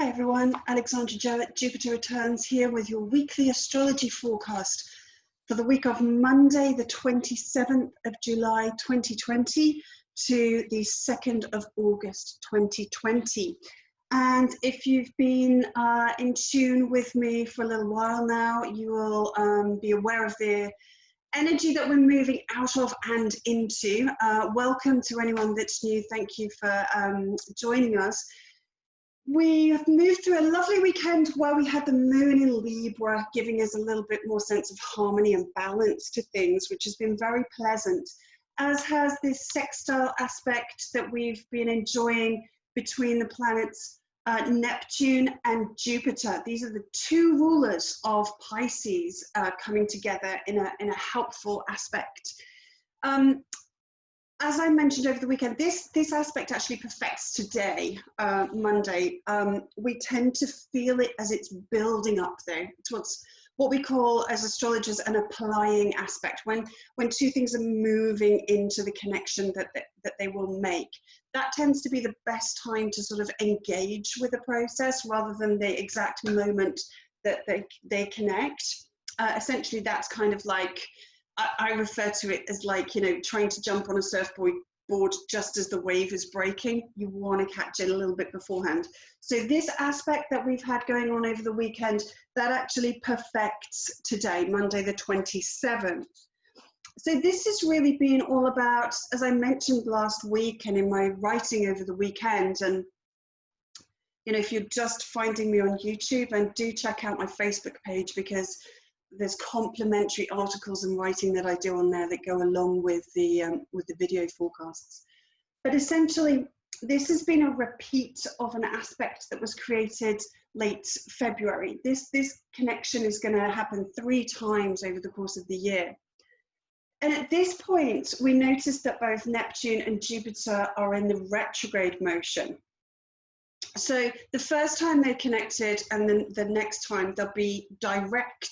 Hi everyone, Alexandra Jowett, Jupiter Returns here with your weekly astrology forecast for the week of Monday, the 27th of July 2020 to the 2nd of August 2020. And if you've been in tune with me for a little while now, you will be aware of the energy that we're moving out of and into. Welcome to anyone that's new. Thank you for joining us. We have moved through a lovely weekend where we had the moon in Libra, giving us a little bit more sense of harmony and balance to things, which has been very pleasant, as has this sextile aspect that we've been enjoying between the planets Neptune and Jupiter. These are the two rulers of Pisces coming together in a helpful aspect. As I mentioned over the weekend, this aspect actually perfects today, Monday. We tend to feel it as it's building up though. It's what we call as astrologers an applying aspect, when two things are moving into the connection that they will make. That tends to be the best time to sort of engage with the process rather than the exact moment that they connect. Essentially, that's kind of like, I refer to it as like, you know, trying to jump on a surfboard just as the wave is breaking. You want to catch it a little bit beforehand. So this aspect that we've had going on over the weekend, that actually perfects today, Monday the 27th. So this has really been all about, as I mentioned last week and in my writing over the weekend, and you know, if you're just finding me on YouTube, and do check out my Facebook page, because there's complimentary articles and writing that I do on there that go along with the video forecasts. But essentially, this has been a repeat of an aspect that was created late February. This connection is going to happen 3 times over the course of the year. And at this point, we notice that both Neptune and Jupiter are in the retrograde motion. So the first time they connected, and then the next time there'll be direct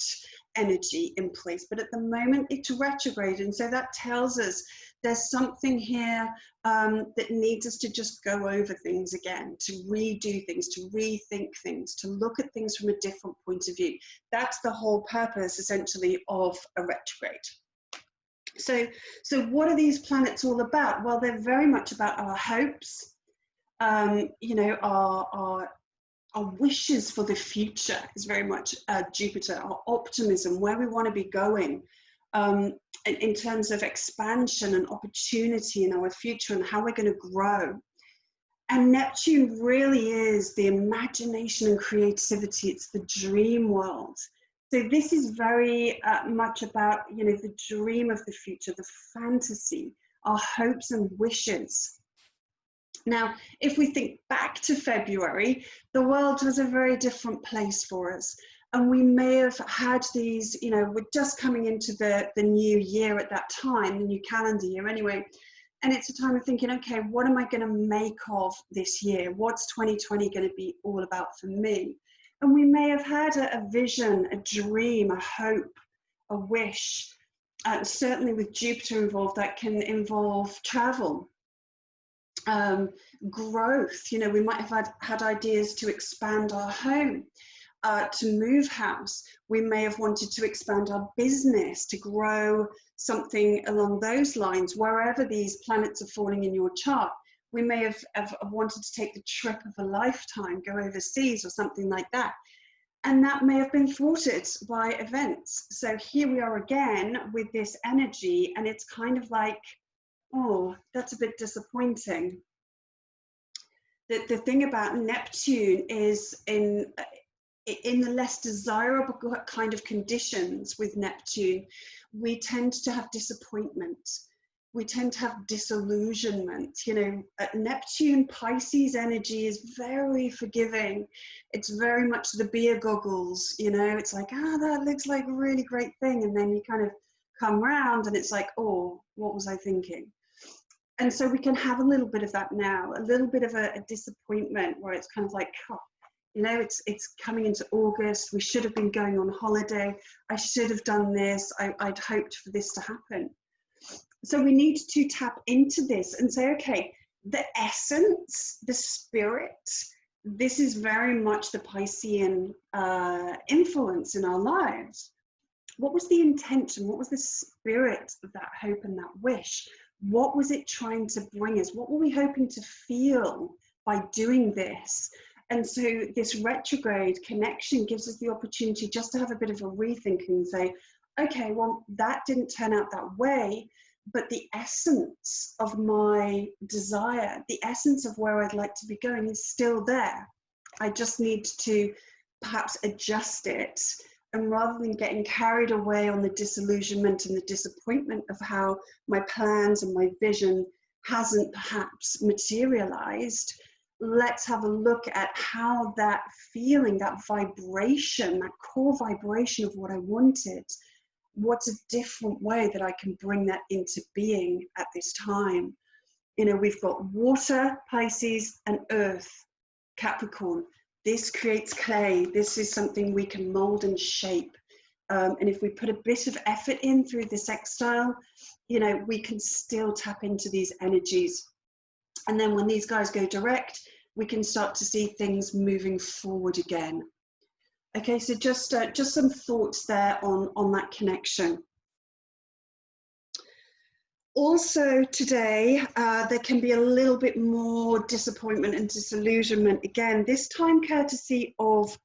energy in place, but at the moment it's retrograde, and so that tells us there's something here that needs us to just go over things again, to redo things, to rethink things, to look at things from a different point of view. That's the whole purpose essentially of a retrograde. So what are these planets all about? Well, they're very much about our hopes, you know, our wishes for the future is very much Jupiter, our optimism, where we want to be going in terms of expansion and opportunity in our future and how we're going to grow. And Neptune really is the imagination and creativity. It's the dream world. So this is very much about, you know, the dream of the future, the fantasy, our hopes and wishes. Now, if we think back to February, the world was a very different place for us. And we may have had these, you know, we're just coming into the new year at that time, the new calendar year anyway. And it's a time of thinking, okay, what am I going to make of this year? What's 2020 going to be all about for me? And we may have had a vision, a dream, a hope, a wish. Certainly with Jupiter involved, that can involve travel. Growth, you know, we might have had ideas to expand our home, to move house. We may have wanted to expand our business, to grow something along those lines. Wherever these planets are falling in your chart, we may have wanted to take the trip of a lifetime, go overseas or something like that. And that may have been thwarted by events. So here we are again with this energy, and it's kind of like, oh, that's a bit disappointing. The thing about Neptune is in the less desirable kind of conditions with Neptune, we tend to have disappointment. We tend to have disillusionment. You know, Neptune Pisces energy is very forgiving. It's very much the beer goggles, you know, it's like, that looks like a really great thing. And then you kind of come round and it's like, oh, what was I thinking? And so we can have a little bit of that now, a little bit of a disappointment where it's kind of like, oh, you know, it's coming into August. We should have been going on holiday. I should have done this. I'd hoped for this to happen. So we need to tap into this and say, okay, the essence, the spirit, this is very much the Piscean influence in our lives. What was the intention? What was the spirit of that hope and that wish? What was it trying to bring us? What were we hoping to feel by doing this? And so this retrograde connection gives us the opportunity just to have a bit of a rethink and say, okay, well, that didn't turn out that way, but the essence of my desire, the essence of where I'd like to be going is still there. I just need to perhaps adjust it. And rather than getting carried away on the disillusionment and the disappointment of how my plans and my vision hasn't perhaps materialized, let's have a look at how that feeling, that vibration, that core vibration of what I wanted, what's a different way that I can bring that into being at this time. You know, we've got water, Pisces, and earth, Capricorn. This creates clay. This is something we can mold and shape. And if we put a bit of effort in through the sextile, you know, we can still tap into these energies. And then when these guys go direct, we can start to see things moving forward again. Okay, so just some thoughts there on that connection. Also today, there can be a little bit more disappointment and disillusionment. Again, this time courtesy of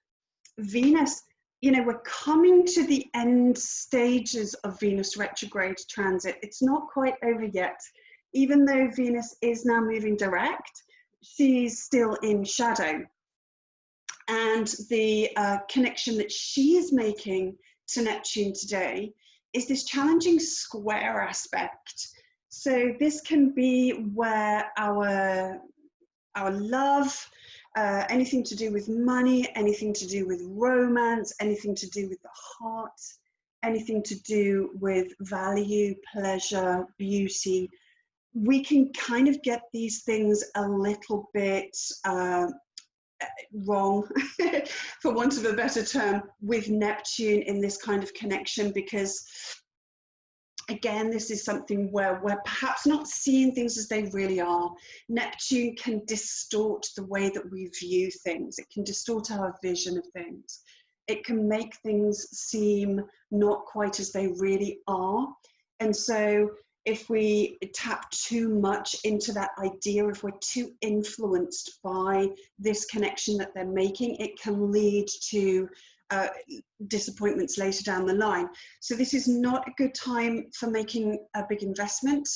Venus. You know, we're coming to the end stages of Venus retrograde transit. It's not quite over yet. Even though Venus is now moving direct, she's still in shadow. And the connection that she is making to Neptune today is this challenging square aspect. So this can be where our love, anything to do with money, anything to do with romance, anything to do with the heart, anything to do with value, pleasure, beauty, we can kind of get these things a little bit wrong, for want of a better term, with Neptune in this kind of connection, because again, this is something where we're perhaps not seeing things as they really are. Neptune can distort the way that we view things. It can distort our vision of things. It can make things seem not quite as they really are. And so if we tap too much into that idea, if we're too influenced by this connection that they're making, it can lead to disappointments later down the line. So this is not a good time for making a big investment.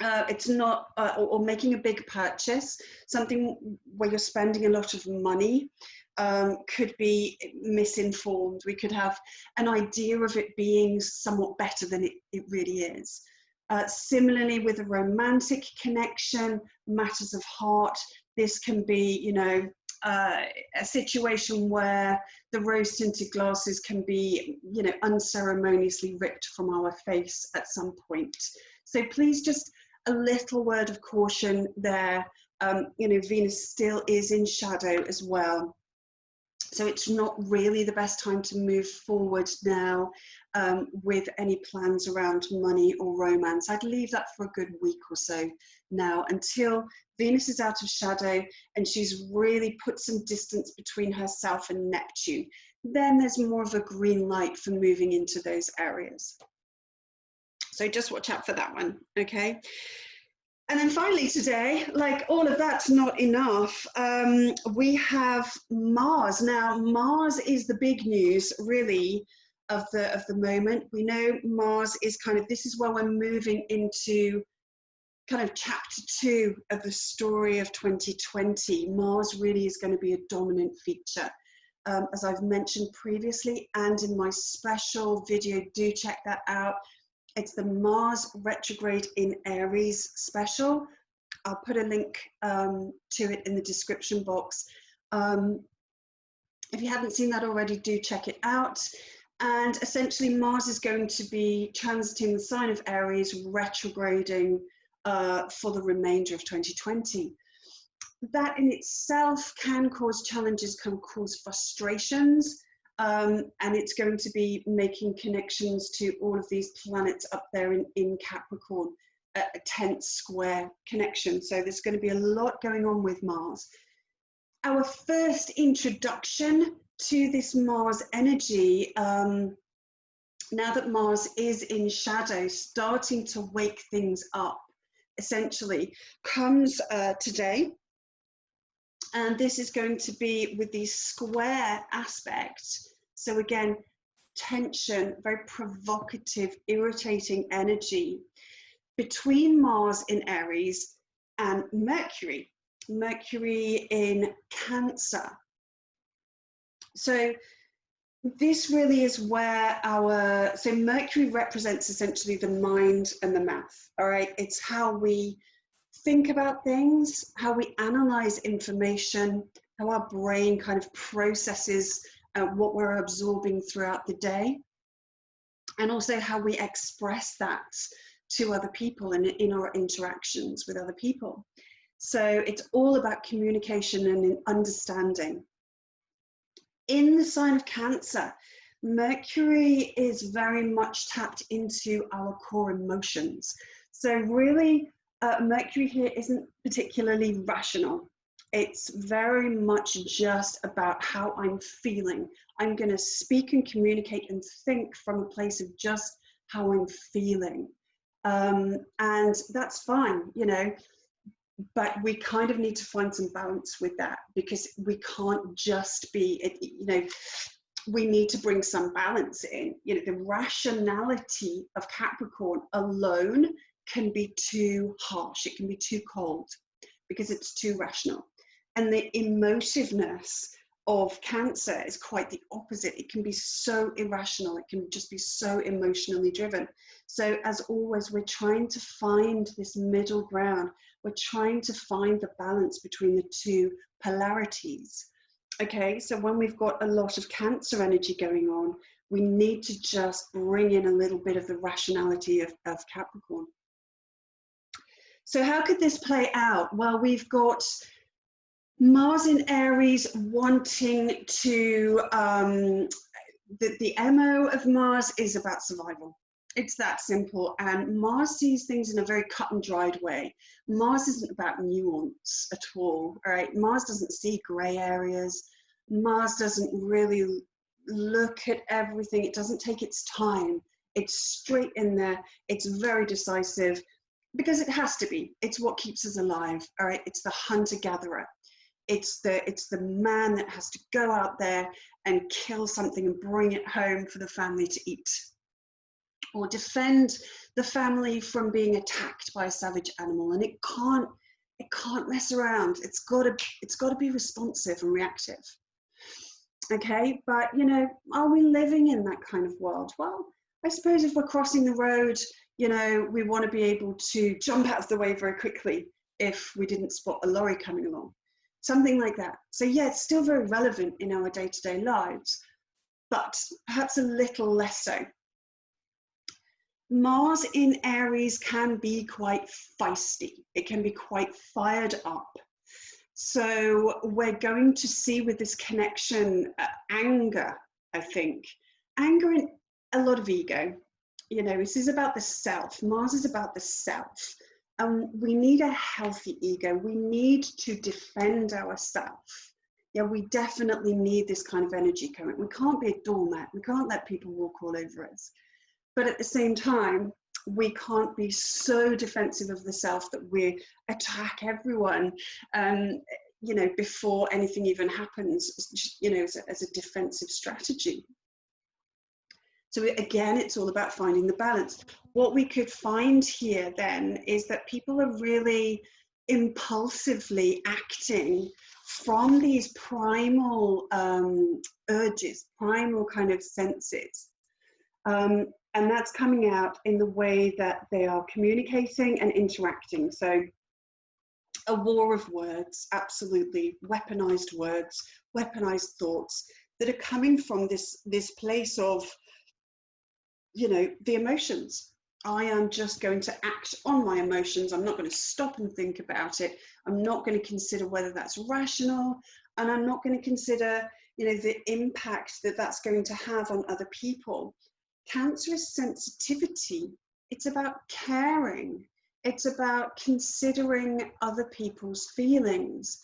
It's not, or making a big purchase, something where you're spending a lot of money. Could be misinformed. We could have an idea of it being somewhat better than it really is. Similarly, with a romantic connection, matters of heart, this can be, you know, a situation where the rose-tinted glasses can be, you know, unceremoniously ripped from our face at some point. So please, just a little word of caution there. You know, Venus still is in shadow as well. So it's not really the best time to move forward now with any plans around money or romance. I'd leave that for a good week or so now, until Venus is out of shadow and she's really put some distance between herself and Neptune. Then there's more of a green light for moving into those areas. So just watch out for that one, okay? And then finally today, like all of that's not enough, we have Mars. Now, Mars is the big news, really, of the moment. We know Mars is kind of, this is where we're moving into kind of chapter 2 of the story of 2020. Mars really is going to be a dominant feature. As I've mentioned previously, and in my special video, do check that out. It's the Mars retrograde in Aries special. I'll put a link to it in the description box. If you haven't seen that already, do check it out. And essentially, Mars is going to be transiting the sign of Aries, retrograding for the remainder of 2020. That in itself can cause challenges, can cause frustrations. And it's going to be making connections to all of these planets up there in Capricorn, a tense square connection. So there's going to be a lot going on with Mars. our first introduction to this Mars energy, now that Mars is in shadow, starting to wake things up, essentially, comes today. And this is going to be with the square aspect. So again, tension, very provocative, irritating energy between Mars in Aries and Mercury. Mercury in Cancer. So this really is where so Mercury represents essentially the mind and the mouth, all right? It's how we think about things, how we analyze information, how our brain kind of processes what we're absorbing throughout the day, and also how we express that to other people and in our interactions with other people. So it's all about communication and understanding. In the sign of Cancer, Mercury is very much tapped into our core emotions. So really, Mercury here isn't particularly rational. It's very much just about how I'm feeling. I'm going to speak and communicate and think from a place of just how I'm feeling. And that's fine, you know, but we kind of need to find some balance with that, because we can't just be, you know, we need to bring some balance in. You know, the rationality of Capricorn alone can be too harsh. It can be too cold because it's too rational. And the emotiveness of Cancer is quite the opposite. It can be so irrational. It can just be so emotionally driven. So as always, we're trying to find this middle ground. We're trying to find the balance between the two polarities. Okay, so when we've got a lot of Cancer energy going on, we need to just bring in a little bit of the rationality of Capricorn. So how could this play out? Well, we've got Mars in Aries wanting to, the MO of Mars is about survival. It's that simple. And Mars sees things in a very cut and dried way. Mars isn't about nuance at all, all right? Mars doesn't see gray areas. Mars doesn't really look at everything. It doesn't take its time. It's straight in there. It's very decisive because it has to be. It's what keeps us alive, all right? It's the hunter-gatherer. It's the man that has to go out there and kill something and bring it home for the family to eat, or defend the family from being attacked by a savage animal. And it can't mess around. It's got to be responsive and reactive. Okay, but you know, are we living in that kind of world? Well, I suppose if we're crossing the road, you know, we want to be able to jump out of the way very quickly if we didn't spot a lorry coming along. Something like that. So yeah, it's still very relevant in our day-to-day lives, but perhaps a little less so. Mars in Aries can be quite feisty. It can be quite fired up. So we're going to see with this connection anger, I think. Anger and a lot of ego. You know, this is about the self. Mars is about the self. We need a healthy ego. We need to defend ourselves. Yeah, we definitely need this kind of energy current. We can't be a doormat. We can't let people walk all over us. But at the same time, we can't be so defensive of the self that we attack everyone, you know, before anything even happens, you know, as a defensive strategy. So again, it's all about finding the balance. What we could find here then is that people are really impulsively acting from these primal urges, primal kind of senses. And that's coming out in the way that they are communicating and interacting. So a war of words, absolutely, weaponized words, weaponized thoughts that are coming from this place of, you know, the emotions. I am just going to act on my emotions. I'm not going to stop and think about it. I'm not going to consider whether that's rational, and I'm not going to consider, you know, the impact that that's going to have on other people. Cancer is sensitivity. It's about caring. It's about considering other people's feelings.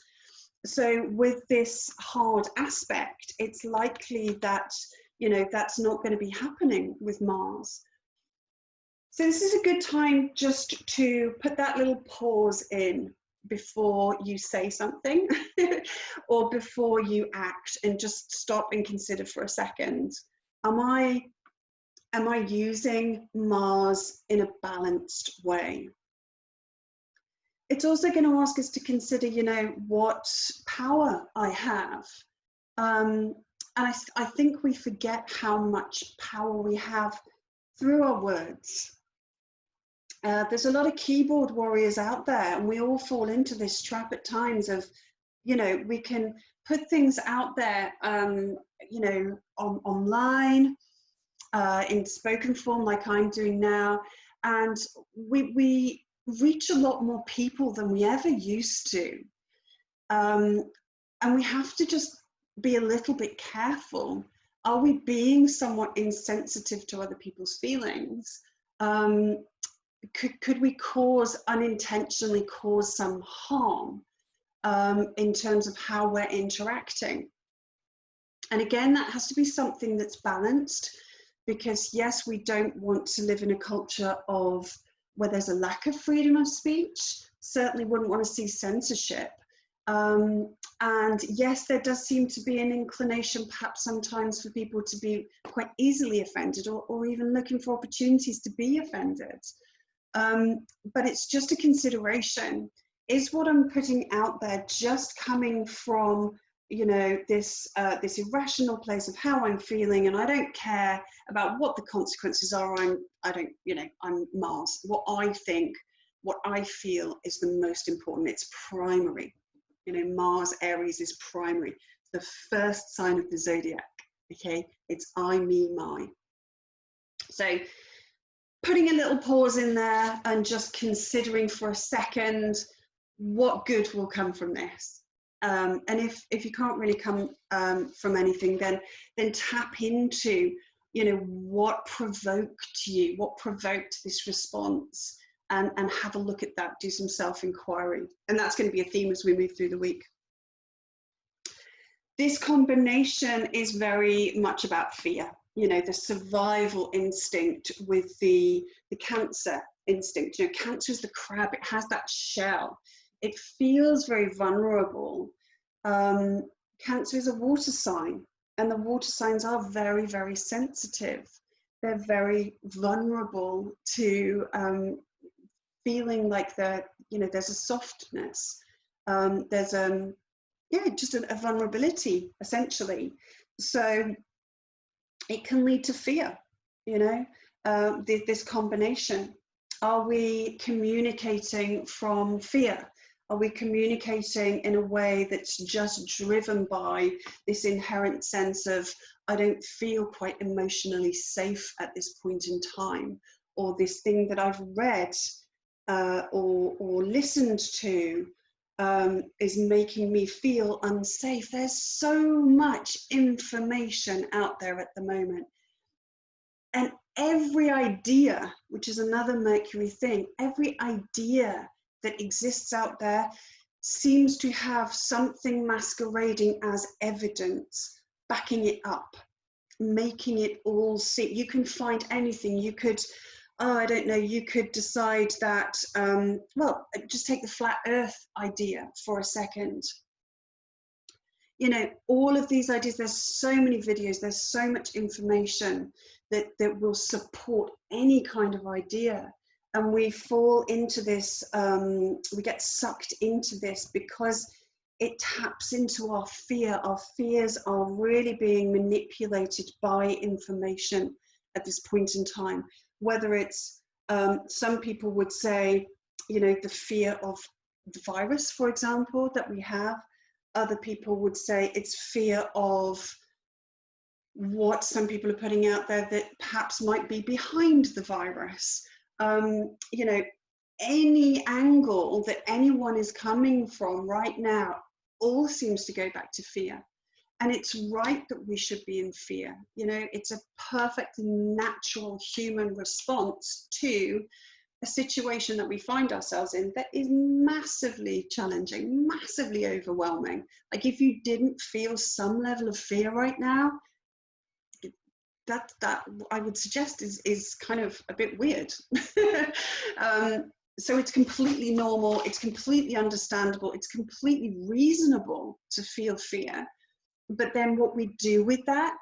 So with this hard aspect, it's likely that, you know, that's not going to be happening with Mars. So this is a good time just to put that little pause in before you say something or before you act, and just stop and consider for a second. Am I using Mars in a balanced way? It's also going to ask us to consider, you know, what power I have. And I think we forget how much power we have through our words. There's a lot of keyboard warriors out there, and we all fall into this trap at times of, you know, we can put things out there, you know, online, in spoken form like I'm doing now, and we reach a lot more people than we ever used to. And we have to just be a little bit careful. Are we being somewhat insensitive to other people's feelings? Could we unintentionally cause some harm in terms of how we're interacting? And again, that has to be something that's balanced, because yes, we don't want to live in a culture of where there's a lack of freedom of speech. Certainly wouldn't want to see censorship. And yes, there does seem to be an inclination perhaps sometimes for people to be quite easily offended, or even looking for opportunities to be offended. But it's just a consideration. Is what I'm putting out there just coming from, you know, this irrational place of how I'm feeling, and I don't care about what the consequences are. I'm Mars. What I think, what I feel is the most important. It's primary. You know, Mars, Aries is primary. The first sign of the zodiac. Okay, it's I, me, my. So putting a little pause in there and just considering for a second what good will come from this. And if you can't really come from anything, then tap into, you know, what provoked you, what provoked this response, and have a look at that, do some self-inquiry. And that's going to be a theme as we move through the week. This combination is very much about fear, you know, the survival instinct with the Cancer instinct. You know, Cancer is the crab, it has that shell. It feels very vulnerable. Cancer is a water sign, and the water signs are very, very sensitive. They're very vulnerable to feeling like there's a softness. There's just a vulnerability, essentially. So it can lead to fear, you know, this combination. Are we communicating from fear? Are we communicating in a way that's just driven by this inherent sense of, I don't feel quite emotionally safe at this point in time, or this thing that I've read or listened to is making me feel unsafe? There's so much information out there at the moment. And every idea, which is another Mercury thing, every idea that exists out there seems to have something masquerading as evidence, backing it up, making it all seem. You can find anything. You could, I don't know, you could decide that, well, just take the flat earth idea for a second. You know, all of these ideas, there's so many videos, there's so much information that will support any kind of idea. And we fall into this, we get sucked into this because it taps into our fear. Our fears are really being manipulated by information at this point in time. Whether it's, some people would say, you know, the fear of the virus, for example, that we have. Other people would say it's fear of what some people are putting out there that perhaps might be behind the virus. You know, any angle that anyone is coming from right now all seems to go back to fear. And it's right that we should be in fear. You know, it's a perfectly natural human response to a situation that we find ourselves in that is massively challenging, massively overwhelming. Like if you didn't feel some level of fear right now, that I would suggest is kind of a bit weird. So it's completely normal, it's completely understandable, it's completely reasonable to feel fear. But then what we do with that,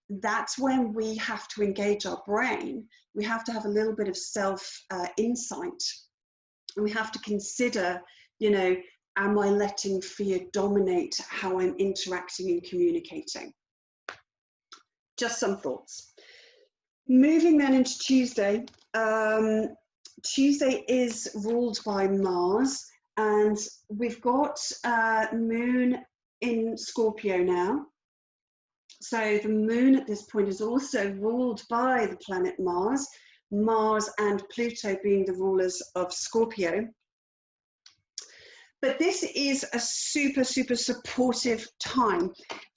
that's when we have to engage our brain. We have to have a little bit of self-insight. And we have to consider, you know, am I letting fear dominate how I'm interacting and communicating? Just some thoughts. Moving then into Tuesday. Tuesday is ruled by Mars, and we've got Moon in Scorpio now. So the Moon at this point is also ruled by the planet Mars, Mars and Pluto being the rulers of Scorpio. But this is a super, super supportive time.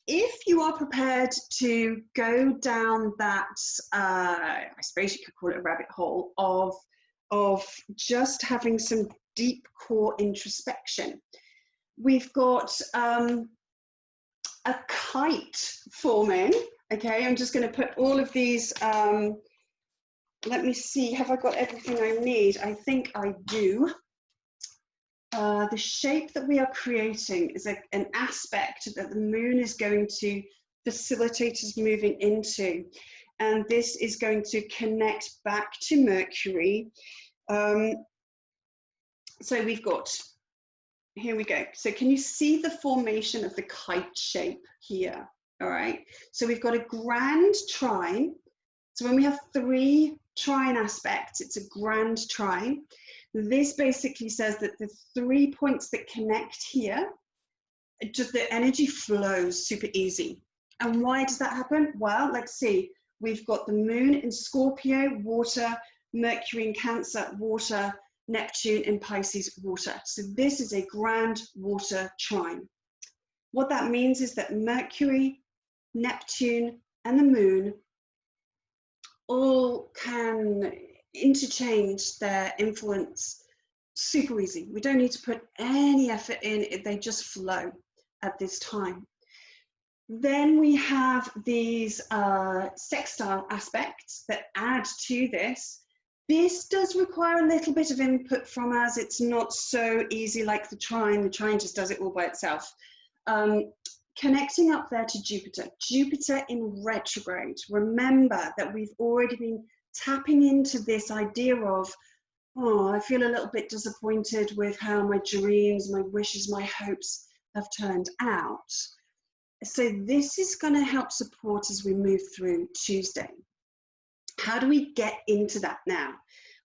If you are prepared to go down that, I suppose you could call it a rabbit hole of just having some deep core introspection. We've got a kite forming. Okay, I'm just going to put all of these, let me see, have I got everything I need? I think I do. The shape that we are creating is an aspect that the Moon is going to facilitate us moving into. And this is going to connect back to Mercury. So we've got, here we go. So can you see the formation of the kite shape here? All right. So we've got a grand trine. So when we have 3 trine aspects, it's a grand trine. This basically says that the 3 points that connect here, just the energy flows super easy. And why does that happen? Well, let's see. We've got the Moon in Scorpio, water, Mercury in Cancer, water, Neptune in Pisces, water. So this is a grand water trine. What that means is that Mercury, Neptune, and the Moon all can interchange their influence super easy. We don't need to put any effort in, they just flow at this time. Then we have these sextile aspects that add to this. This does require a little bit of input from us. It's not so easy like the trine just does it all by itself. Connecting up there to Jupiter, Jupiter in retrograde. Remember that we've already been tapping into this idea of, oh, I feel a little bit disappointed with how my dreams, my wishes, my hopes have turned out. So this is going to help support as we move through Tuesday. How do we get into that now?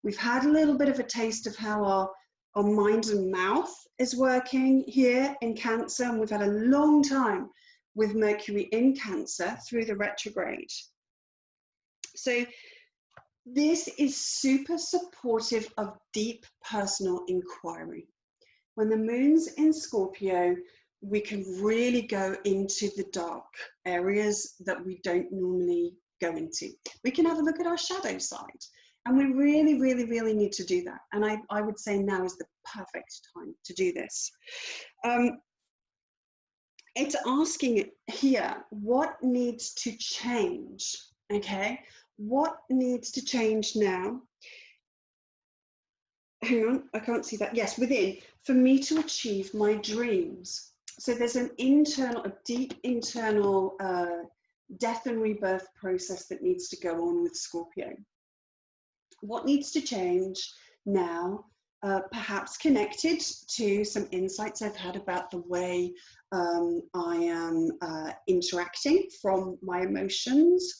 We've had a little bit of a taste of how our mind and mouth is working here in Cancer, and we've had a long time with Mercury in Cancer through the retrograde. So this is super supportive of deep personal inquiry. When the Moon's in Scorpio, we can really go into the dark areas that we don't normally go into. We can have a look at our shadow side, and we really, really, really need to do that. And I would say now is the perfect time to do this. It's asking here, what needs to change? Okay, what needs to change now? Hang on, I can't see that. Yes, within, for me to achieve my dreams. So there's an internal, a deep internal death and rebirth process that needs to go on with Scorpio. What needs to change now? Perhaps connected to some insights I've had about the way I am interacting from my emotions,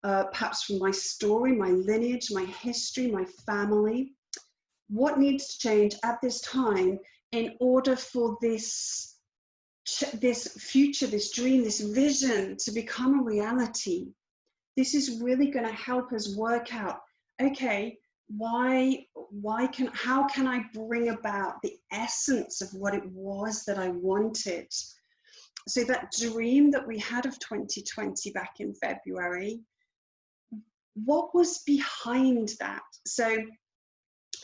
perhaps from my story, my lineage, my history, my family. What needs to change at this time in order for this future, this dream, this vision to become a reality? This is really going to help us work out, okay, how can I bring about the essence of what it was that I wanted? So that dream that we had of 2020 back in February, what was behind that? So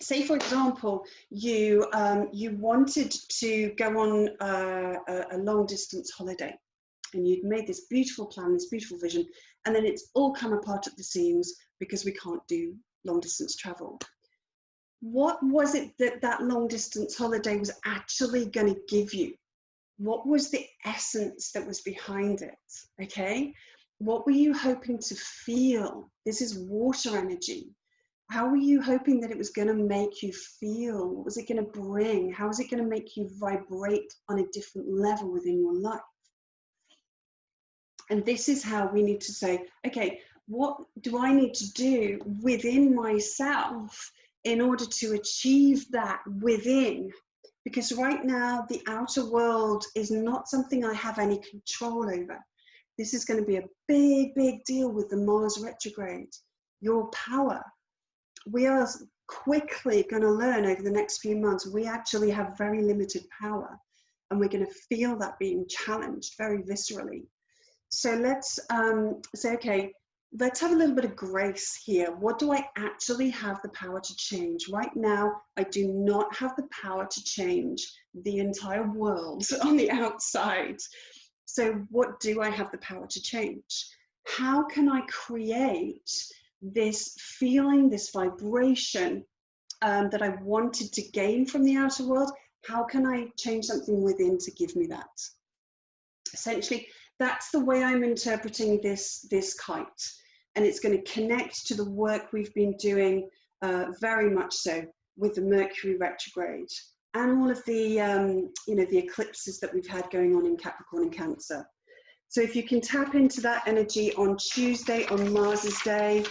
say for example, you wanted to go on a long distance holiday, and you'd made this beautiful plan, this beautiful vision, and then it's all come apart at the seams because we can't do long distance travel. What was it that that long distance holiday was actually going to give you? What was the essence that was behind it? Okay, what were you hoping to feel? This is water energy. How were you hoping that it was going to make you feel? What was it going to bring? How was it going to make you vibrate on a different level within your life? And this is how we need to say, okay, what do I need to do within myself in order to achieve that within? Because right now, the outer world is not something I have any control over. This is going to be a big, big deal with the Mars retrograde. Your power. We are quickly going to learn over the next few months, we actually have very limited power, and we're going to feel that being challenged very viscerally. So let's say, okay, let's have a little bit of grace here. What do I actually have the power to change? Right now, I do not have the power to change the entire world on the outside. So what do I have the power to change? How can I create this feeling, this vibration that I wanted to gain from the outer world? How can I change something within to give me that? Essentially, that's the way I'm interpreting this kite. And it's going to connect to the work we've been doing very much so with the Mercury retrograde and all of the, the eclipses that we've had going on in Capricorn and Cancer. So if you can tap into that energy on Tuesday, on Mars's day,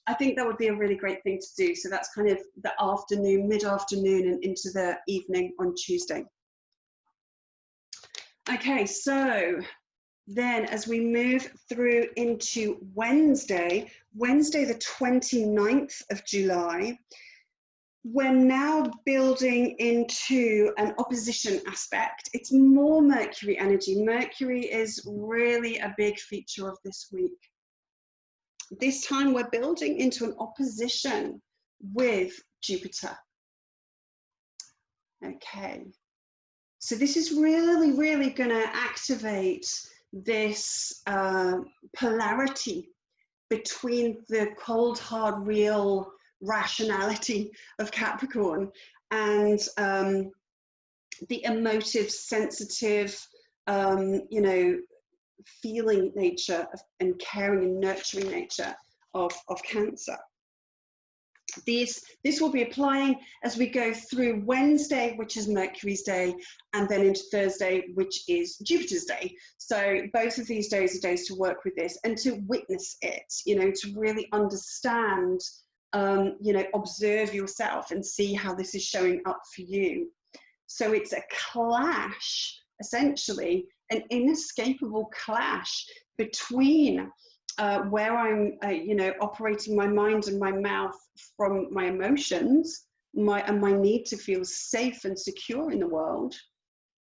I think that would be a really great thing to do. So that's kind of the afternoon, mid-afternoon and into the evening on Tuesday. Okay, so then as we move through into Wednesday the 29th of July, we're now building into an opposition aspect. It's more Mercury energy. Mercury is really a big feature of this week. This time we're building into an opposition with Jupiter. Okay, so this is really going to activate this polarity between the cold, hard, real rationality of Capricorn and the emotive, sensitive, feeling nature and caring and nurturing nature of Cancer. This will be applying as we go through Wednesday, which is Mercury's day, and then into Thursday, which is Jupiter's day. So both of these days are days to work with this and to witness it, to really understand, observe yourself and see how this is showing up for you. So it's a clash, essentially, an inescapable clash between where I'm, operating my mind and my mouth from my emotions, and my need to feel safe and secure in the world,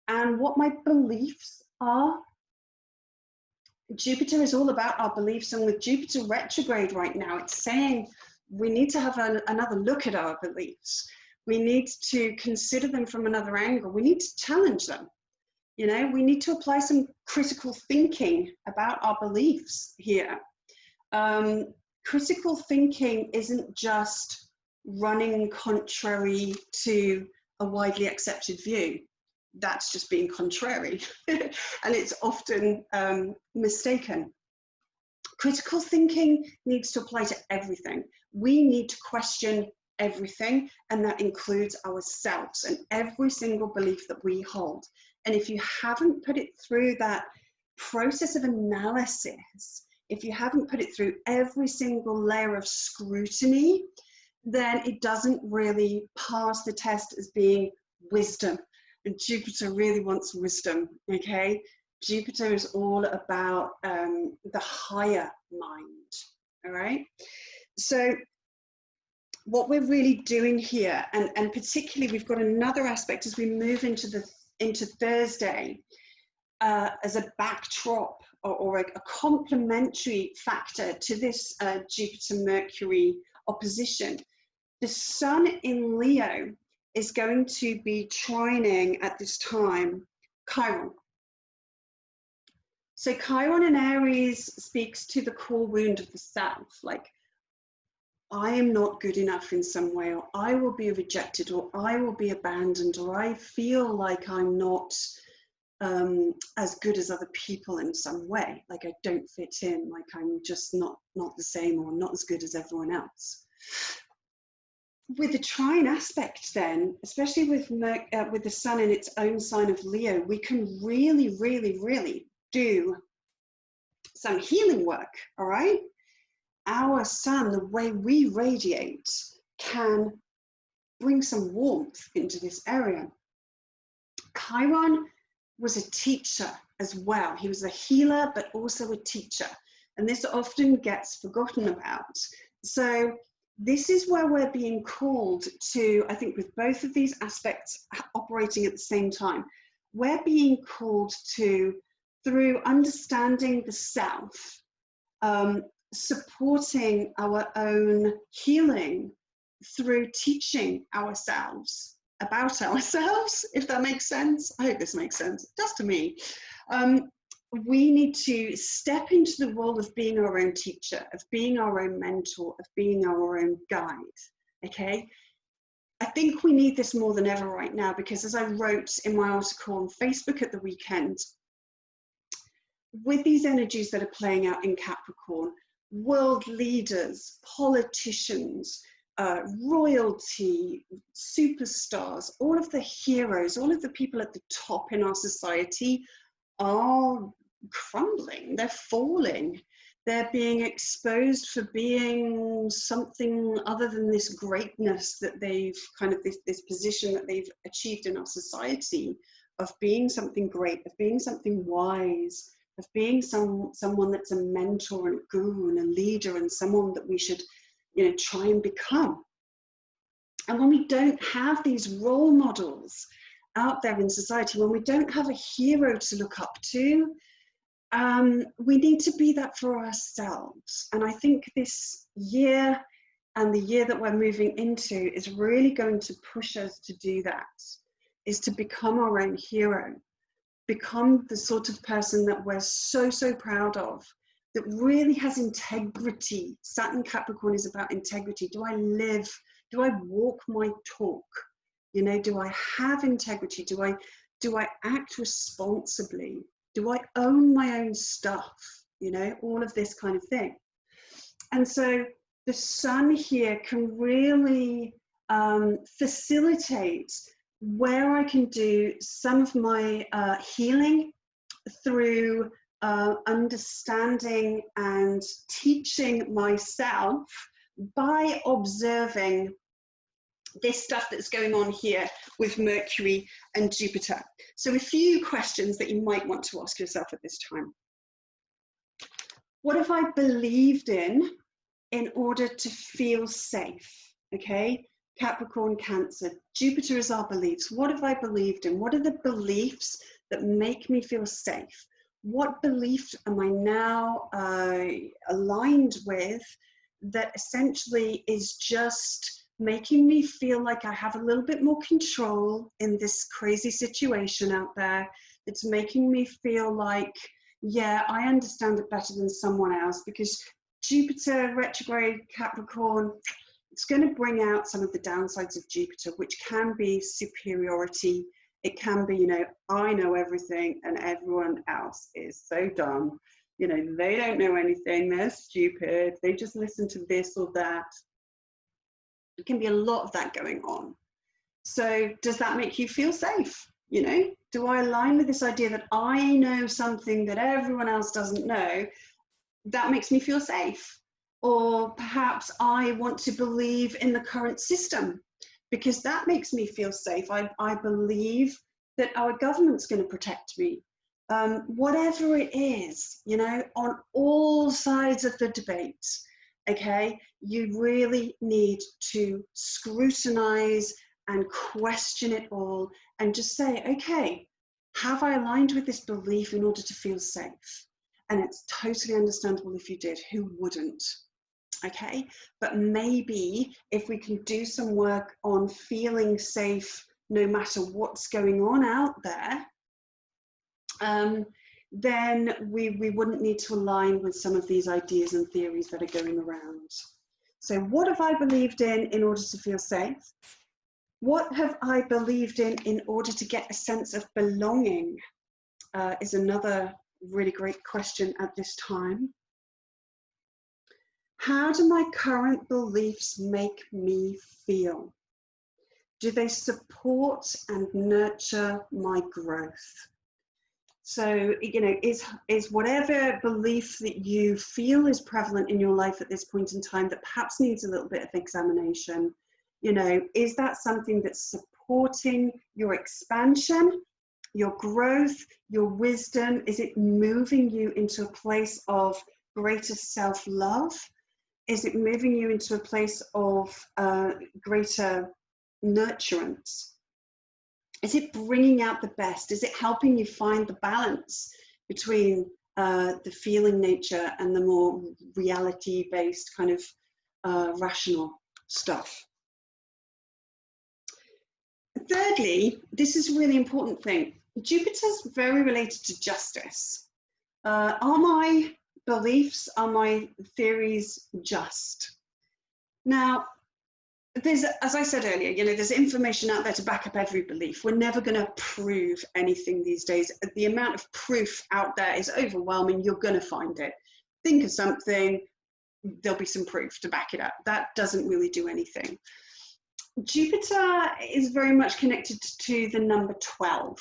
and what my beliefs are. Jupiter is all about our beliefs, and with Jupiter retrograde right now, it's saying we need to have another look at our beliefs. We need to consider them from another angle. We need to challenge them. We need to apply some critical thinking about our beliefs here. Critical thinking isn't just running contrary to a widely accepted view. That's just being contrary, and it's often mistaken. Critical thinking needs to apply to everything. We need to question everything, and that includes ourselves and every single belief that we hold. And if you haven't put it through that process of analysis, if you haven't put it through every single layer of scrutiny, then it doesn't really pass the test as being wisdom. And Jupiter really wants wisdom, okay? Jupiter is all about the higher mind, all right? So what we're really doing here, and particularly we've got another aspect as we move into Thursday as a backdrop or a complementary factor to this Jupiter-Mercury opposition. The sun in Leo is going to be trining at this time Chiron. So Chiron in Aries speaks to the core wound of the self, like I am not good enough in some way, or I will be rejected, or I will be abandoned, or I feel like I'm not as good as other people in some way, like I don't fit in, like I'm just not the same, or not as good as everyone else. With the trine aspect then, especially with the sun in its own sign of Leo, we can really, really, really do some healing work, all right? Our sun, the way we radiate, can bring some warmth into this area. Chiron was a teacher as well. He was a healer, but also a teacher. And this often gets forgotten about. So this is where we're being called to, I think with both of these aspects operating at the same time, we're being called to, through understanding the self, supporting our own healing through teaching ourselves about ourselves, if that makes sense. I hope this makes sense. It does to me. We need to step into the role of being our own teacher, of being our own mentor, of being our own guide, okay? I think we need this more than ever right now, because as I wrote in my article on Facebook at the weekend, with these energies that are playing out in Capricorn, world leaders, politicians, royalty, superstars, all of the heroes, all of the people at the top in our society are crumbling, they're falling, they're being exposed for being something other than this greatness that they've kind of this position that they've achieved in our society, of being something great, of being something wise, of being someone that's a mentor and a guru and a leader, and someone that we should, you know, try and become. And when we don't have these role models out there in society, when we don't have a hero to look up to, we need to be that for ourselves. And I think this year and the year that we're moving into is really going to push us to do that, is to become our own hero, become the sort of person that we're so, so proud of, that really has integrity. Saturn Capricorn is about integrity. Do I live? Do I walk my talk? You know, do I have integrity? Do I act responsibly? Do I own my own stuff? You know, all of this kind of thing. And so the sun here can really facilitate where I can do some of my healing through understanding and teaching myself by observing this stuff that's going on here with Mercury and Jupiter. So a few questions that you might want to ask yourself at this time. What have I believed in order to feel safe? Okay, Capricorn, Cancer, Jupiter is our beliefs. What have I believed in? What are the beliefs that make me feel safe? What belief am I now aligned with that essentially is just making me feel like I have a little bit more control in this crazy situation out there? It's making me feel like, yeah, I understand it better than someone else, because Jupiter retrograde Capricorn, it's going to bring out some of the downsides of Jupiter, which can be superiority. It can be, you know, I know everything and everyone else is so dumb. You know, they don't know anything, they're stupid, they just listen to this or that. It can be a lot of that going on. So does that make you feel safe? You know, do I align with this idea that I know something that everyone else doesn't know? That makes me feel safe. Or perhaps I want to believe in the current system because that makes me feel safe. I believe that our government's going to protect me. Whatever it is, you know, on all sides of the debate, okay, you really need to scrutinize and question it all and just say, okay, have I aligned with this belief in order to feel safe? And it's totally understandable if you did. Who wouldn't? Okay, but maybe if we can do some work on feeling safe no matter what's going on out there, then we wouldn't need to align with some of these ideas and theories that are going around. So what have I believed in order to feel safe? What have I believed in order to get a sense of belonging? Is another really great question at this time. How do my current beliefs make me feel? Do they support and nurture my growth? So, you know, is whatever belief that you feel is prevalent in your life at this point in time that perhaps needs a little bit of examination, you know, is that something that's supporting your expansion, your growth, your wisdom? Is it moving you into a place of greater self-love? Is it moving you into a place of greater nurturance? Is it bringing out the best? Is it helping you find the balance between the feeling nature and the more reality-based kind of rational stuff? Thirdly, this is a really important thing. Jupiter's very related to justice. Are my beliefs, are my theories just? Now, there's, as I said earlier, you know, there's information out there to back up every belief. We're never going to prove anything these days. The amount of proof out there is overwhelming. You're going to find it. Think of something, there'll be some proof to back it up. That doesn't really do anything. Jupiter is very much connected to the number 12.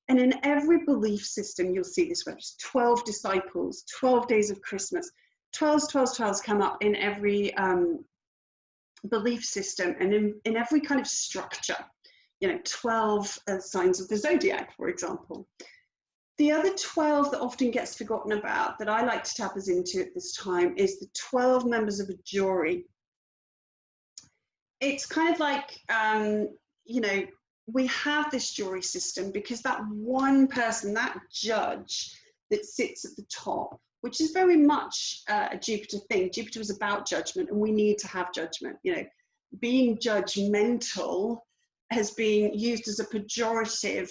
And in every belief system, you'll see this word, 12 disciples, 12 days of Christmas. 12s, 12s, 12s come up in every belief system and in every kind of structure. You know, 12 signs of the zodiac, for example. The other 12 that often gets forgotten about, that I like to tap us into at this time, is the 12 members of a jury. It's kind of like, you know, we have this jury system because that one person, that judge that sits at the top, which is very much a Jupiter thing. Jupiter was about judgment, and we need to have judgment. You know, being judgmental has been used as a pejorative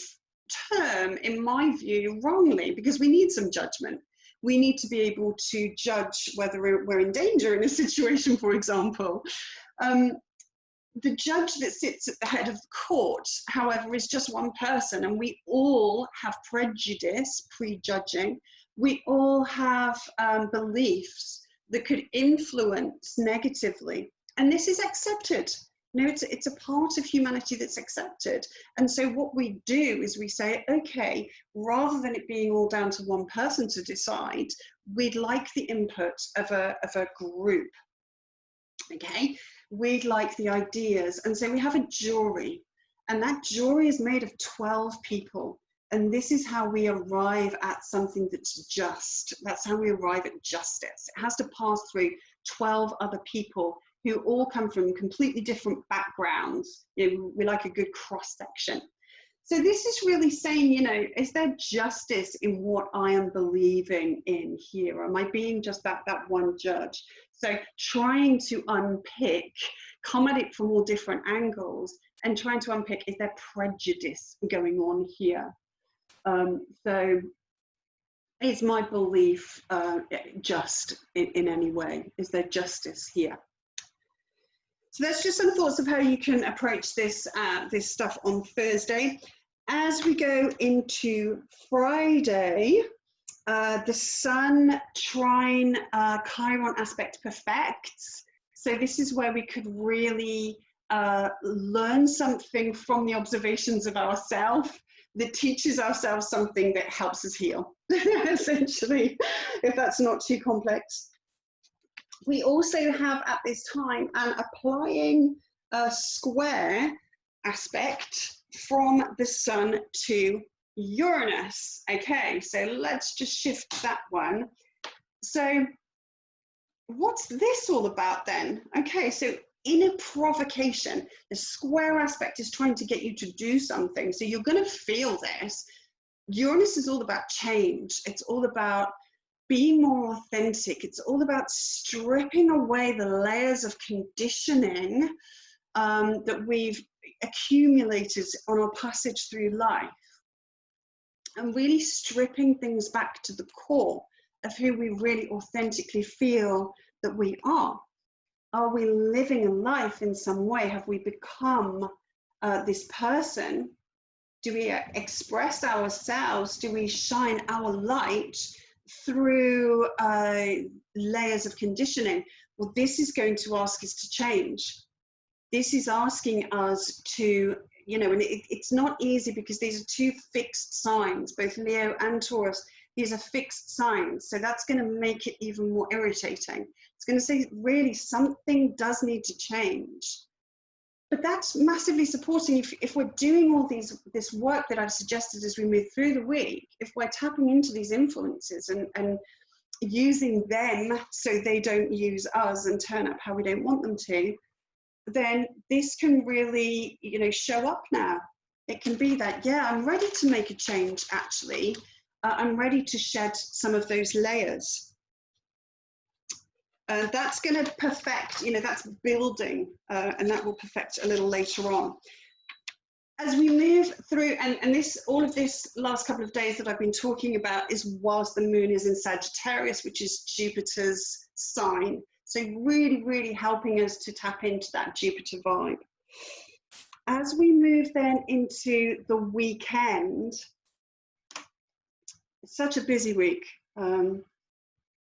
term, in my view, wrongly, because we need some judgment. We need to be able to judge whether we're in danger in a situation, for example. The judge that sits at the head of the court, however, is just one person, and we all have prejudice, prejudging. We all have beliefs that could influence negatively, and this is accepted. You know, it's a part of humanity that's accepted. And so what we do is we say, okay, rather than it being all down to one person to decide, we'd like the input of a group. Okay, we'd like the ideas, and so we have a jury, and that jury is made of 12 people. And this is how we arrive at something that's just. That's how we arrive at justice. It has to pass through 12 other people who all come from completely different backgrounds. You know, we like a good cross section. So this is really saying, you know, is there justice in what I am believing in here? Am I being just that one judge? So trying to unpick, come at it from all different angles, and trying to unpick, is there prejudice going on here? So is my belief just in any way? Is there justice here? So that's just some thoughts of how you can approach this, this stuff on Thursday. As we go into Friday, the Sun trine Chiron aspect perfects. So this is where we could really learn something from the observations of ourselves that teaches ourselves something that helps us heal, essentially, if that's not too complex. We also have at this time an applying a square aspect from the Sun to Uranus. Okay, so let's just shift that one. So what's this all about then? Okay, so in a provocation, the square aspect is trying to get you to do something. So you're going to feel this. Uranus is all about change. It's all about be more authentic. It's all about stripping away the layers of conditioning that we've accumulated on our passage through life, and really stripping things back to the core of who we really authentically feel that we are. Are we living a life in some way? Have we become this person? Do we express ourselves? Do we shine our light through layers of conditioning? Well, this is going to ask us to change. This is asking us to, you know, and it's not easy because these are two fixed signs, both Leo and Taurus. These are fixed signs, so that's going to make it even more irritating. It's going to say, really, something does need to change. But that's massively supporting if we're doing all this work that I've suggested as we move through the week, if we're tapping into these influences and using them so they don't use us and turn up how we don't want them to, then this can really, you know, show up now. It can be that, yeah, I'm ready to make a change, actually. I'm ready to shed some of those layers. That's going to perfect, you know, that's building, and that will perfect a little later on. As we move through, and this, all of this last couple of days that I've been talking about is whilst the moon is in Sagittarius, which is Jupiter's sign. So really, really helping us to tap into that Jupiter vibe. As we move then into the weekend, it's such a busy week.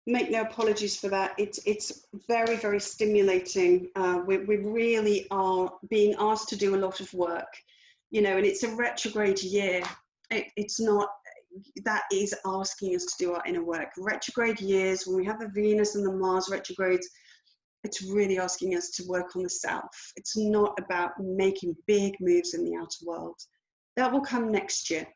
Make no apologies for that. It's very, very stimulating. We really are being asked to do a lot of work, you know, and it's a retrograde year. It's not, that is asking us to do our inner work. Retrograde years, when we have the Venus and the Mars retrogrades, it's really asking us to work on the self. It's not about making big moves in the outer world. That will come next year.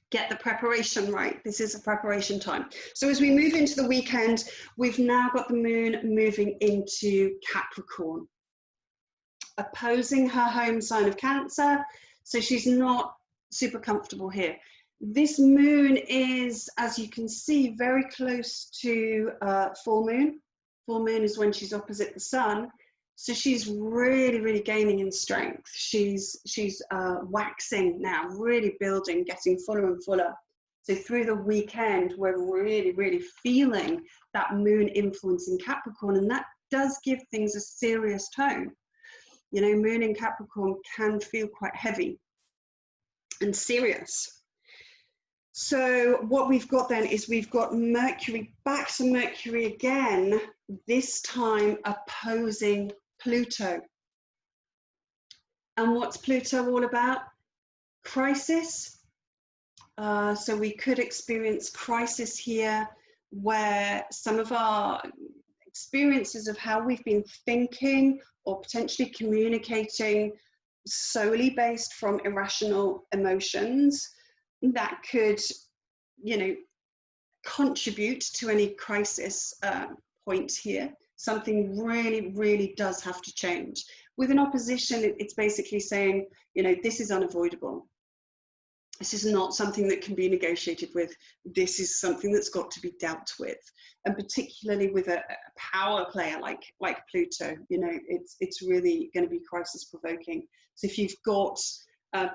Get the preparation right. This is a preparation time. So as we move into the weekend, we've now got the moon moving into Capricorn, opposing her home sign of Cancer. So she's not super comfortable here. This moon is, as you can see, very close to full moon. Full moon is when she's opposite the sun. So she's really, really gaining in strength. She's waxing now, really building, getting fuller and fuller. So through the weekend, we're really, really feeling that moon influence in Capricorn, and that does give things a serious tone. You know, moon in Capricorn can feel quite heavy and serious. So what we've got then is we've got Mercury, back to Mercury again, this time opposing Pluto. And what's Pluto all about? Crisis. So we could experience crisis here, where some of our experiences of how we've been thinking or potentially communicating solely based from irrational emotions, that could, you know, contribute to any crisis point here. Something really, really does have to change. With an opposition, it's basically saying, you know, this is unavoidable. This is not something that can be negotiated with. This is something that's got to be dealt with. And particularly with a power player like Pluto, you know, it's really going to be crisis provoking. So if you've got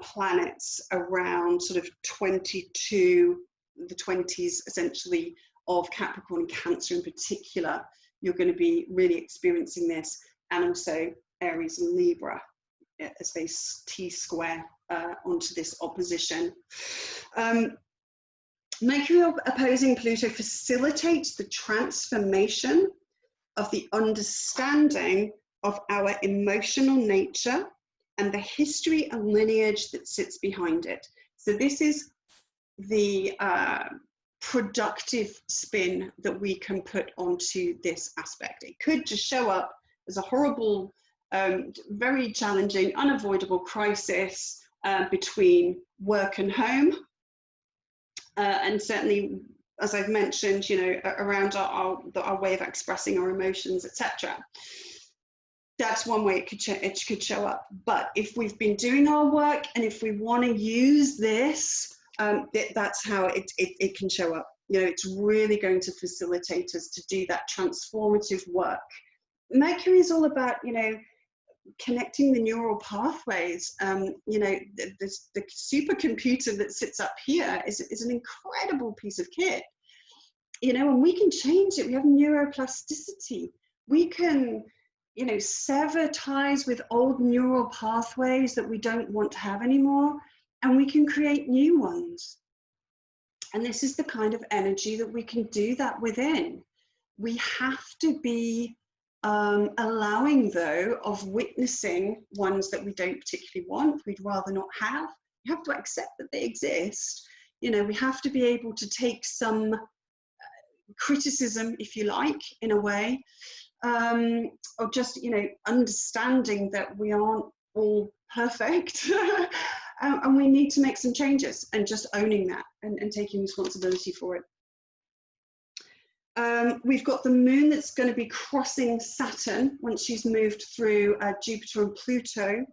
planets around sort of 22, the 20s essentially, of Capricorn and Cancer in particular, you're going to be really experiencing this, and also Aries and Libra as they T-square onto this opposition. Mercury opposing Pluto facilitates the transformation of the understanding of our emotional nature and the history and lineage that sits behind it. So this is the productive spin that we can put onto this aspect. It could just show up as a horrible, very challenging, unavoidable crisis between work and home. And certainly, as I've mentioned, you know, around our way of expressing our emotions, etc. That's one way it could show up. But if we've been doing our work, and if we want to use this, that's how it can show up. You know, it's really going to facilitate us to do that transformative work. Mercury is all about, you know, connecting the neural pathways. You know, the supercomputer that sits up here is an incredible piece of kit. You know, and we can change it. We have neuroplasticity. We can, you know, sever ties with old neural pathways that we don't want to have anymore, and we can create new ones. And this is the kind of energy that we can do that within. We have to be allowing, though, of witnessing ones that we don't particularly want, we'd rather not have. You have to accept that they exist. You know, we have to be able to take some criticism, if you like, in a way, or just, you know, understanding that we aren't all perfect. And we need to make some changes, and just owning that and taking responsibility for it. We've got the moon that's going to be crossing Saturn once she's moved through Jupiter and Pluto.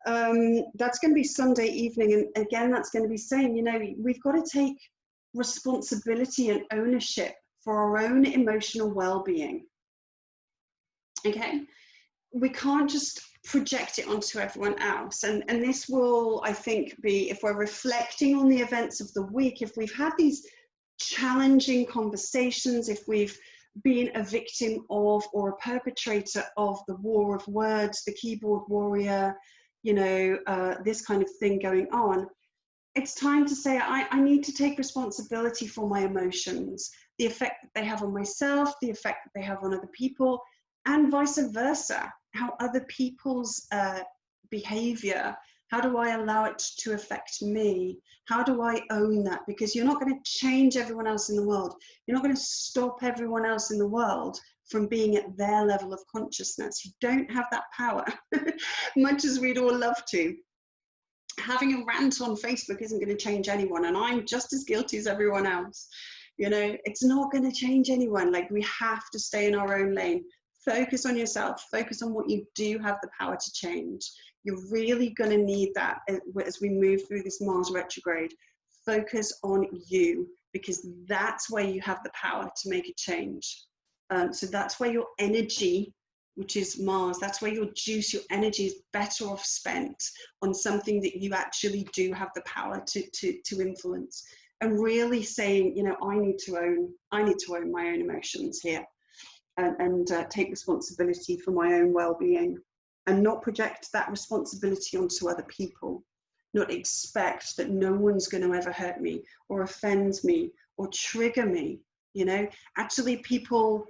That's going to be Sunday evening, and again, that's going to be saying, you know, we've got to take responsibility and ownership for our own emotional well-being. Okay, we can't just project it onto everyone else, and this will, I think, be, if we're reflecting on the events of the week, if we've had these challenging conversations, if we've been a victim of or a perpetrator of the war of words, the keyboard warrior, you know, this kind of thing going on, it's time to say, I need to take responsibility for my emotions, the effect that they have on myself, the effect that they have on other people, and vice versa, how other people's behavior, how do I allow it to affect me? How do I own that? Because you're not going to change everyone else in the world. You're not going to stop everyone else in the world from being at their level of consciousness. You don't have that power, much as we'd all love to. Having a rant on Facebook isn't going to change anyone, and I'm just as guilty as everyone else. You know, it's not going to change anyone. Like, we have to stay in our own lane. Focus on yourself. Focus on what you do have the power to change. You're really going to need that as we move through this Mars retrograde. Focus on you, because that's where you have the power to make a change. So that's where your energy, which is Mars, that's where your juice, your energy is better off spent on something that you actually do have the power to influence. And really saying, you know, I need to own my own emotions here, and take responsibility for my own well-being, and not project that responsibility onto other people, not expect that no one's going to ever hurt me or offend me or trigger me. You know, actually, people,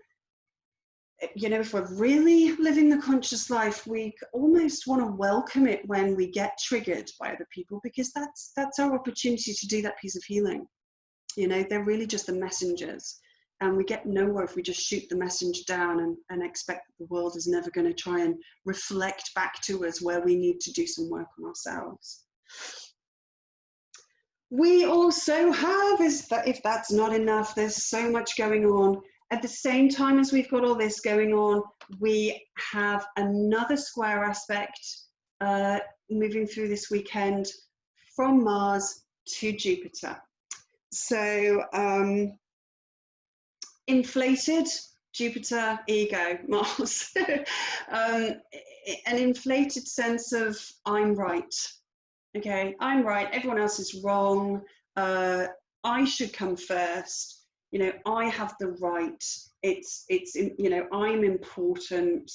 you know, if we're really living the conscious life, we almost want to welcome it when we get triggered by other people, because that's our opportunity to do that piece of healing. You know, they're really just the messengers, and we get nowhere if we just shoot the message down and expect that the world is never going to try and reflect back to us where we need to do some work on ourselves. We also have, if that's not enough, there's so much going on. At the same time as we've got all this going on, we have another square aspect moving through this weekend from Mars to Jupiter. So inflated Jupiter, ego, Mars. An inflated sense of I'm right. Okay, I'm right, everyone else is wrong. I should come first. You know, I have the right. It's you know, I'm important.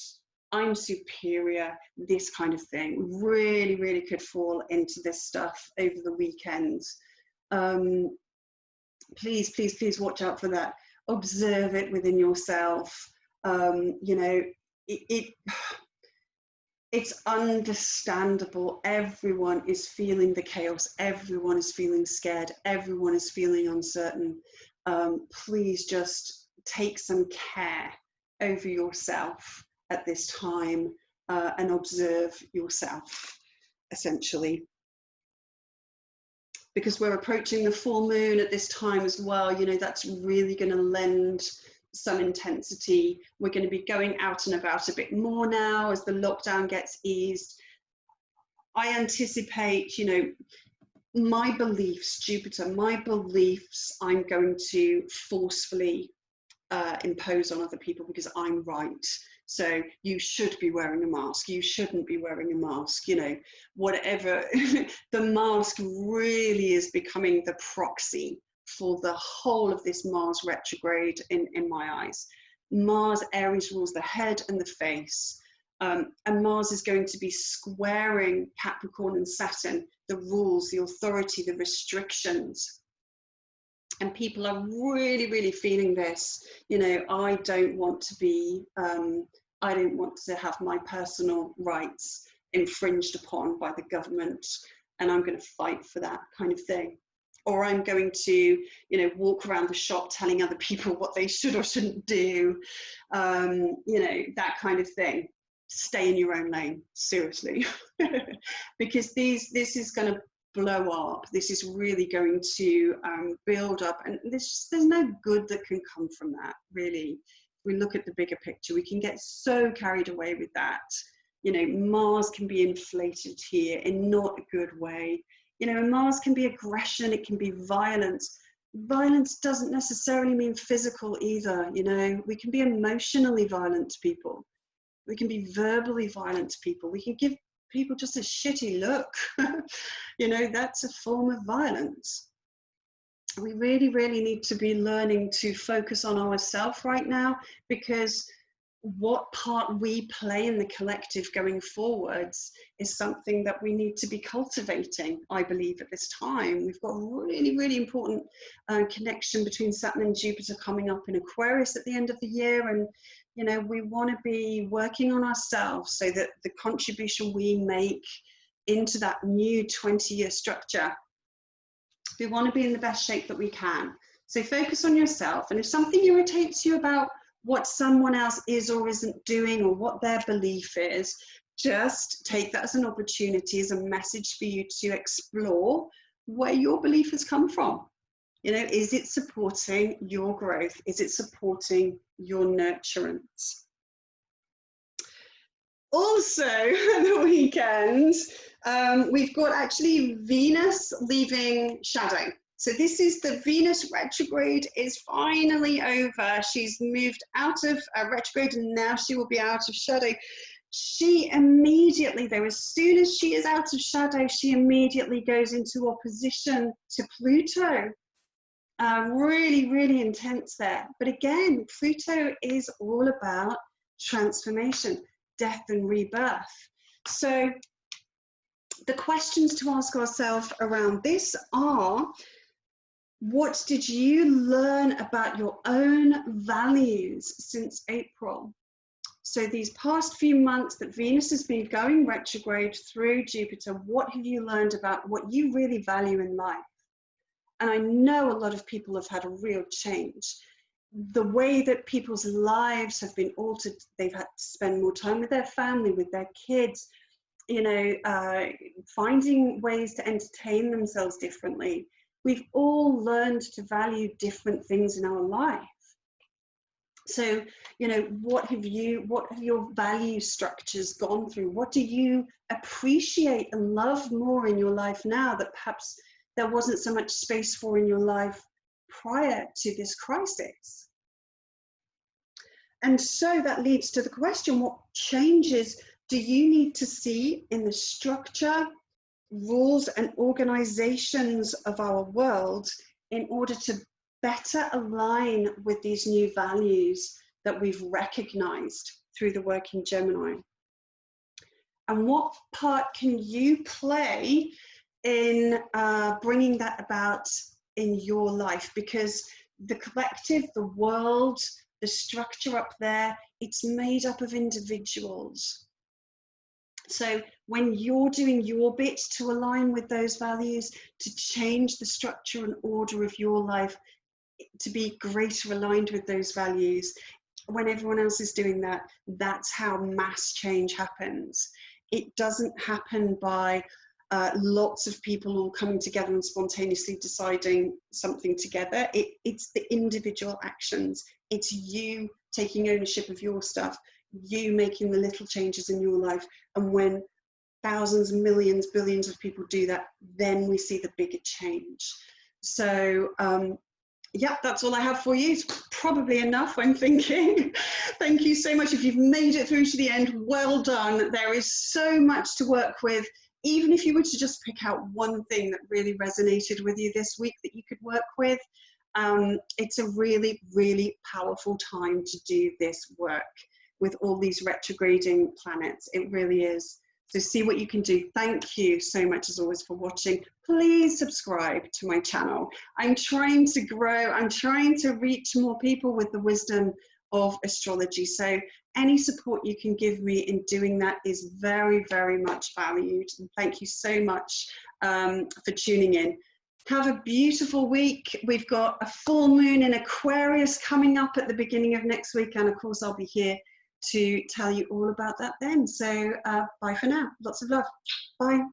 I'm superior. This kind of thing really could fall into this stuff over the weekend. Please watch out for that. Observe it within yourself. You know, it's understandable. Everyone is feeling the chaos. Everyone is feeling scared. Everyone is feeling uncertain. Please just take some care over yourself at this time, and observe yourself, essentially. Because we're approaching the full moon at this time as well, you know, that's really going to lend some intensity. We're going to be going out and about a bit more now as the lockdown gets eased. I anticipate, you know, my beliefs, Jupiter, my beliefs, I'm going to forcefully impose on other people because I'm right. So you should be wearing a mask. You shouldn't be wearing a mask. You know, whatever. The mask really is becoming the proxy for the whole of this Mars retrograde in my eyes. Mars, Aries, rules the head and the face. And Mars is going to be squaring Capricorn and Saturn, the rules, the authority, the restrictions. And people are really, really feeling this. You know, I don't want to be, I don't want to have my personal rights infringed upon by the government, and I'm going to fight for that kind of thing. Or I'm going to, you know, walk around the shop telling other people what they should or shouldn't do, you know, that kind of thing. Stay in your own lane, seriously, because this is going to blow up. This is really going to build up, and there's no good that can come from that, really. If we look at the bigger picture, we can get so carried away with that. You know, Mars can be inflated here in not a good way. You know, Mars can be aggression, it can be violence. Violence doesn't necessarily mean physical either. You know, we can be emotionally violent to people. We can be verbally violent to people. We can give people just a shitty look. You know, that's a form of violence. We really, really need to be learning to focus on ourselves right now, because what part we play in the collective going forwards is something that we need to be cultivating, I believe, at this time. We've got a really, really important connection between Saturn and Jupiter coming up in Aquarius at the end of the year. And, you know, we want to be working on ourselves so that the contribution we make into that new 20-year structure, we want to be in the best shape that we can. So focus on yourself. And if something irritates you about what someone else is or isn't doing, or what their belief is, just take that as an opportunity, as a message for you to explore where your belief has come from. You know, is it supporting your growth? Is it supporting your nurturance? Also, the weekend, we've got actually Venus leaving shadow. So this is the Venus retrograde is finally over. She's moved out of retrograde and now she will be out of shadow. She immediately, though, as soon as she is out of shadow, she immediately goes into opposition to Pluto. Really, really intense there. But again, Pluto is all about transformation, death and rebirth. So the questions to ask ourselves around this are, what did you learn about your own values since April? So these past few months that Venus has been going retrograde through Jupiter, what have you learned about what you really value in life? And I know a lot of people have had a real change. The way that people's lives have been altered, they've had to spend more time with their family, with their kids, you know, finding ways to entertain themselves differently. We've all learned to value different things in our life. So, you know, what have your value structures gone through? What do you appreciate and love more in your life now that perhaps there wasn't so much space for in your life prior to this crisis? And so that leads to the question, what changes do you need to see in the structure, rules and organizations of our world in order to better align with these new values that we've recognized through the work in Gemini? And what part can you play in bringing that about in your life? Because the collective, the world, the structure up there, it's made up of individuals. So when you're doing your bit to align with those values, to change the structure and order of your life, to be greater aligned with those values, when everyone else is doing that, that's how mass change happens. It doesn't happen by lots of people all coming together and spontaneously deciding something together. It's the individual actions. It's you taking ownership of your stuff, you making the little changes in your life. And when thousands, millions, billions of people do that, then we see the bigger change. So yeah, that's all I have for you. It's probably enough, I'm thinking. Thank you so much. If you've made it through to the end, well done. There is so much to work with. Even if you were to just pick out one thing that really resonated with you this week that you could work with, it's a really, really powerful time to do this work with all these retrograding planets. It really is. So see what you can do. Thank you so much as always for watching. Please subscribe to my channel. I'm trying to grow. I'm trying to reach more people with the wisdom of astrology. So any support you can give me in doing that is very, very much valued. And thank you so much for tuning in. Have a beautiful week. We've got a full moon in Aquarius coming up at the beginning of next week. And of course, I'll be here to tell you all about that then. So bye for now. Lots of love. Bye.